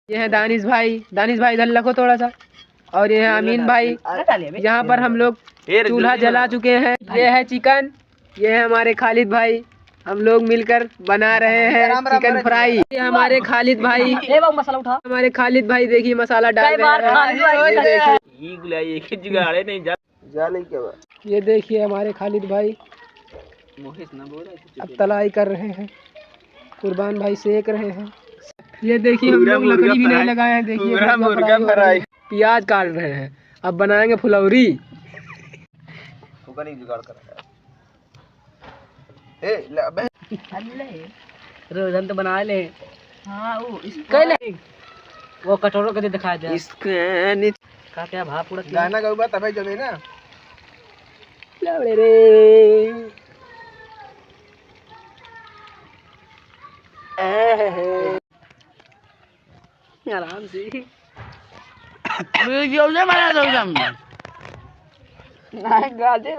ये है दानिश भाई इधर रखो थोड़ा सा। और ये है अमीन भाई, यहाँ पर हम लोग चूल्हा जला चुके हैं। ये है चिकन, ये है हमारे खालिद भाई, हम लोग मिलकर बना रहे हैं चिकन फ्राई। ये हमारे खालिद भाई, मसाला उठा, हमारे खालिद भाई देखिए मसाला डाल रहे हैं। ये देखिए हमारे खालिद भाई अब तलाई कर रहे हैं, कुर्बान भाई सेक रहे हैं। ये देखिए हम लोग लकड़ी भी नहीं लगाए हैं, देखिए मुर्गा फ्राई, प्याज काट रहे हैं। अब बनाएंगे फुलौरी। रोजन तो बना ले। हाँ वो कटोरों के दिखाया जाए इसका क्या भाव पूरा गाना गाऊंगा तभी जमे ना रे। आराम से वीडियो से बना दो नहीं गाते